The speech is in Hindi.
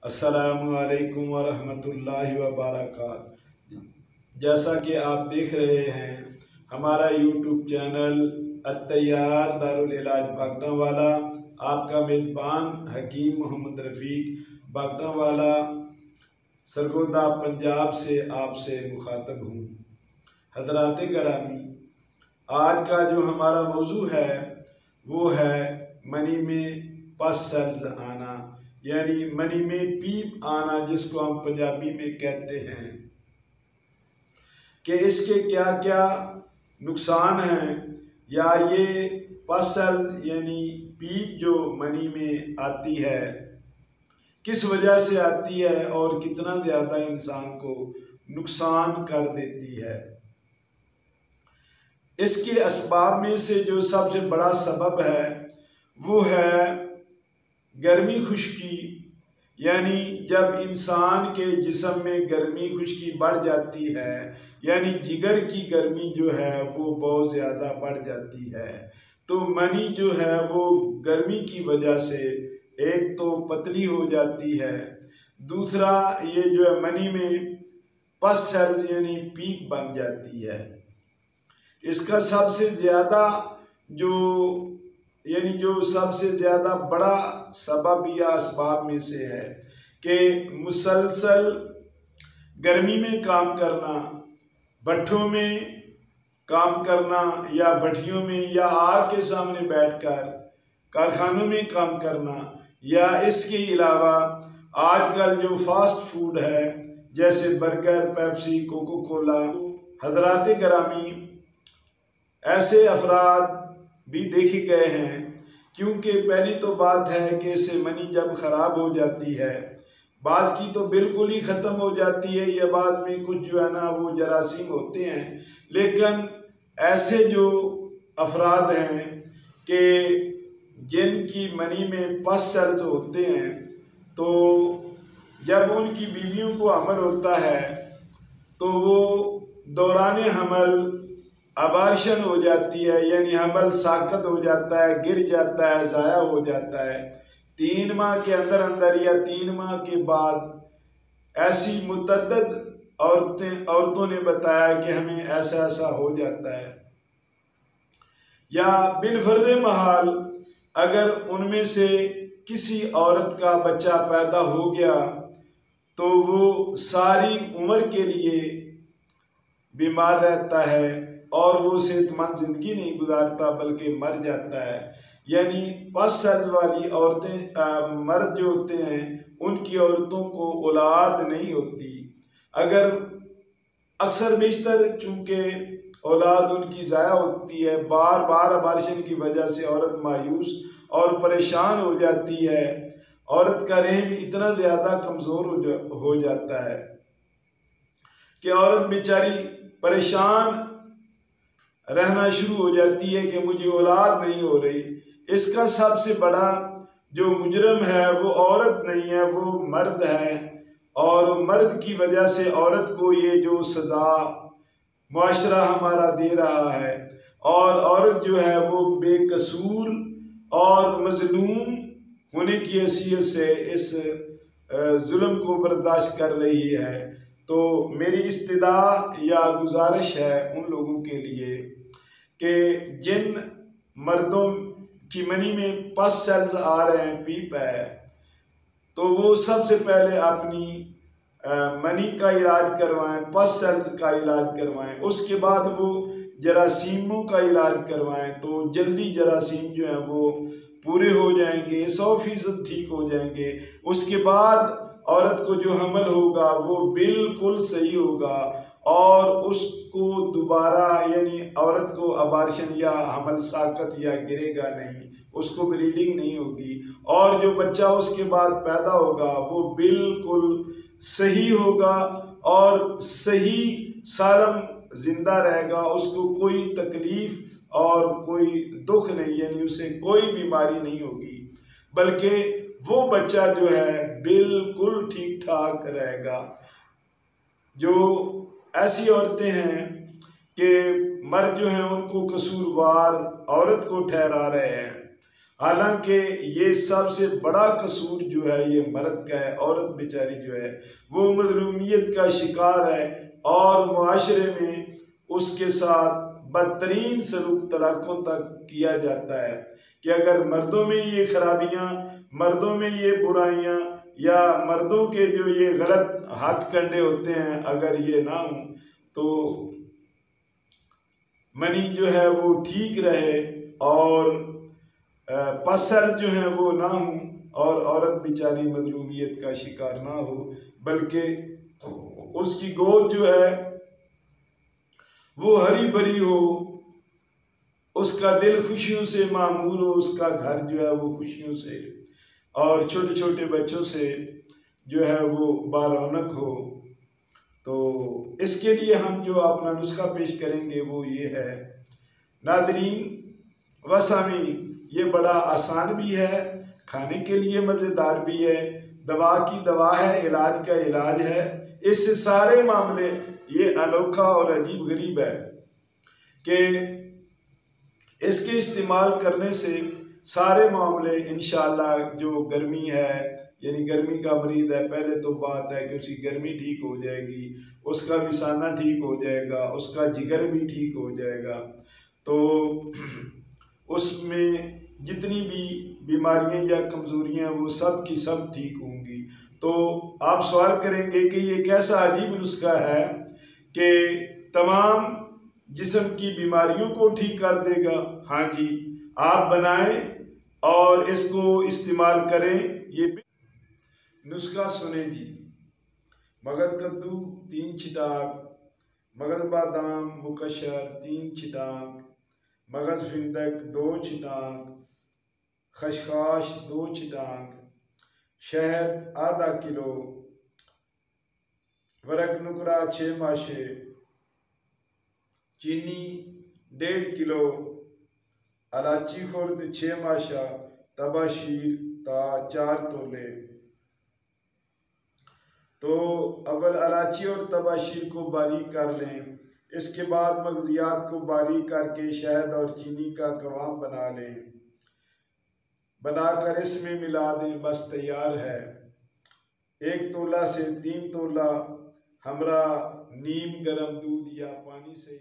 अस्सलामु अलैकुम वरहमतुल्लाहि वबरकातुहू। जैसा कि आप देख रहे हैं, हमारा यूट्यूब चैनल अत्तैयार दारुल इलाज भागतांवाला, आपका मेज़बान हकीम मोहम्मद रफ़ीक भागतांवाला सरगोदा पंजाब से आपसे मुखातब हूँ। हज़रात गिरामी, आज का जो हमारा मौजू है वो है मनी में पस सेल्स आना, यानी मनी में पीप आना, जिसको हम पंजाबी में कहते हैं कि इसके क्या क्या नुकसान हैं, या ये पस सेल्स यानी पीप जो मनी में आती है किस वजह से आती है और कितना ज़्यादा इंसान को नुकसान कर देती है। इसके असबाब में से जो सबसे बड़ा सबब है वो है गर्मी खुश्की, यानी जब इंसान के जिस्म में गर्मी खुश्की बढ़ जाती है, यानी जिगर की गर्मी जो है वो बहुत ज़्यादा बढ़ जाती है, तो मनी जो है वो गर्मी की वजह से एक तो पतली हो जाती है, दूसरा ये जो है मनी में पस सेल्स यानी पीप बन जाती है। इसका सबसे ज़्यादा जो सबसे ज़्यादा बड़ा सबब या असबाब में से है कि मुसलसल गर्मी में काम करना, भट्ठों में काम करना या भट्टियों में या आग के सामने बैठकर कारखानों में काम करना, या इसके अलावा आजकल जो फास्ट फूड है जैसे बर्गर, पेप्सी, कोको कोला। हज़रात गिरामी, ऐसे अफराद भी देखे गए हैं, क्योंकि पहली तो बात है कि इससे मनी जब ख़राब हो जाती है, बाज़ की तो बिल्कुल ही ख़त्म हो जाती है, या बाज़ में कुछ जो है ना वो जरासीम होते हैं, लेकिन ऐसे जो अफराद हैं कि जिनकी मनी में पस सेल्स होते हैं, तो जब उनकी बीवियों को हमल होता है तो वो दौरान हमल अबार्शन हो जाती है, यानी हमल साकत हो जाता है, गिर जाता है, ज़ाया हो जाता है। 3 माह के अंदर अंदर या 3 माह के बाद ऐसी मुतअद्दिद औरतों ने बताया कि हमें ऐसा ऐसा हो जाता है। या बिलफर्द महाल अगर उनमें से किसी औरत का बच्चा पैदा हो गया तो वो सारी उम्र के लिए बीमार रहता है और वो सेहतमंद ज़िंदगी नहीं गुजारता बल्कि मर जाता है। यानी पस सेल्स वाली औरतें, मर्द जो होते हैं, उनकी औरतों को औलाद नहीं होती। अगर अक्सर बेशतर चूँकि औलाद उनकी ज़ाया होती है, बार बार अबार्शन की वजह से औरत मायूस और परेशान हो जाती है, औरत का रहम इतना ज़्यादा कमज़ोर हो जाता है कि औरत बेचारी परेशान रहना शुरू हो जाती है कि मुझे औलाद नहीं हो रही। इसका सबसे बड़ा जो मुजरम है वो औरत नहीं है, वो मर्द है, और मर्द की वजह से औरत को ये जो सज़ा मुआशरा हमारा दे रहा है, और औरत जो है वो बेकसूर और मजलूम होने की हैसियत से इस जुल्म को बर्दाश्त कर रही है। तो मेरी इस्तदा या गुजारिश है उन लोगों के लिए कि जिन मर्दों की मनी में पस सेल्स आ रहे हैं, पीप है, तो वो सबसे पहले अपनी मनी का इलाज करवाएं, पस सेल्स का इलाज करवाएं, उसके बाद वो जरासीमों का इलाज करवाएं, तो जल्दी जरासीम जो हैं वो पूरे हो जाएंगे, 100% ठीक हो जाएंगे। उसके बाद औरत को जो हमल होगा वो बिल्कुल सही होगा, और उसको दोबारा यानी औरत को अबार्शन या हमल साकत या गिरेगा नहीं, उसको ब्लीडिंग नहीं होगी, और जो बच्चा उसके बाद पैदा होगा वो बिल्कुल सही होगा और सही सालम जिंदा रहेगा, उसको कोई तकलीफ और कोई दुख नहीं, यानी उसे कोई बीमारी नहीं होगी, बल्कि वो बच्चा जो है बिल्कुल ठीक ठाक रहेगा। जो ऐसी औरतें हैं कि मर्द जो हैं उनको कसूरवार औरत को ठहरा रहे हैं, हालांकि ये सबसे बड़ा कसूर जो है ये मर्द का है। औरत बेचारी जो है वो मजलूमियत का शिकार है और मुआशरे में उसके साथ बदतरीन सलूक तलाकों तक किया जाता है कि अगर मर्दों में ये खराबियाँ, मर्दों में ये बुराइयाँ या मर्दों के जो ये गलत हाथ कंडे होते हैं अगर ये ना हो तो मनी जो है वो ठीक रहे और पसर जो है वो ना हो और औरत बेचारी मजलूमियत का शिकार ना हो, बल्कि उसकी गोद जो है वो हरी भरी हो, उसका दिल खुशियों से मामूर हो, उसका घर जो है वो खुशियों से और छोटे छोटे बच्चों से जो है वो बारौनक हो। तो इसके लिए हम जो अपना नुस्खा पेश करेंगे वो ये है। नाज़रीन व सामीन, ये बड़ा आसान भी है, खाने के लिए मज़ेदार भी है, दवा की दवा है, इलाज का इलाज है। इससे सारे मामले ये अनोखा और अजीब गरीब है कि इसके इस्तेमाल करने से सारे मामले इंशाअल्लाह, जो गर्मी है यानी गर्मी का मरीज़ है, पहले तो बात है कि उसकी गर्मी ठीक हो जाएगी, उसका मिसाना ठीक हो जाएगा, उसका जिगर भी ठीक हो जाएगा, तो उसमें जितनी भी बीमारियां या कमज़ोरियां वो सब की सब ठीक होंगी। तो आप सवाल करेंगे कि ये कैसा अजीब नुस्खा है कि तमाम जिस्म की बीमारियों को ठीक कर देगा। हाँ जी, आप बनाएं और इसको इस्तेमाल करें। ये नुस्खा सुने जी। मगज़ कद्दू 3 छिटाक, मगज़ बादाम मुकशर 3 छिटाक, मगज़ फिंदक 2 छिटाक, खशखाश 2 छिटाक, शहद आधा किलो, वरक नुकरा 6 माशे, चीनी 1.5 किलो, इलायची खुर्द 6 माशा, तबाशीर 4 तोले। तो अव्वल इलायची और तबाशीर को बारीक कर लें। इसके बाद मगजियात को बारीक करके शहद और चीनी का कवाम बना लें, बनाकर इसमें मिला दें, बस तैयार है। 1 तोला से 3 तोला हमरा नीम गर्म दूध या पानी से